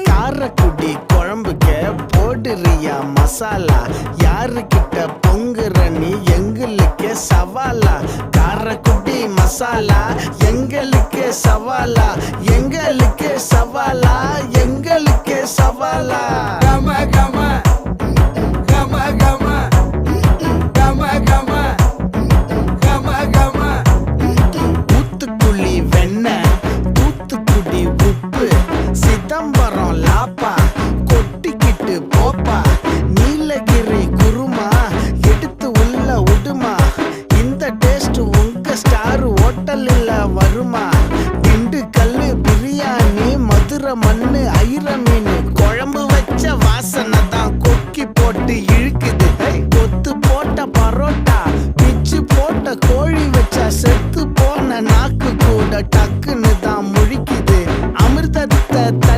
காரக்குடி குழம்புக்க போடுறியா மசாலா, யாருக்கிட்ட பொங்குற நீ எங்களுக்கு சவாலா. காரக்குடி மசாலா எங்களுக்கு சவாலா, எங்களுக்கு சவாலா, எங்களுக்கு சவாலா. கம கம கம கம கம கம கம கம. தூத்துக்குழி வெண்ணெய், தூத்துக்குடி உப்பு, சிதம்பரம் லாப்பா, கொட்டிக்கிட்டு போப்பா. நீலகிரி குருமா எடுத்து உள்ள உடுமா, இந்த டேஸ்ட் உங்க ஸ்டார் ஹோட்டலில் வருமா. திண்டுக்கல்லு பிரியாணி, மதுரை மண்ணு ஐர மீன் குழம்பு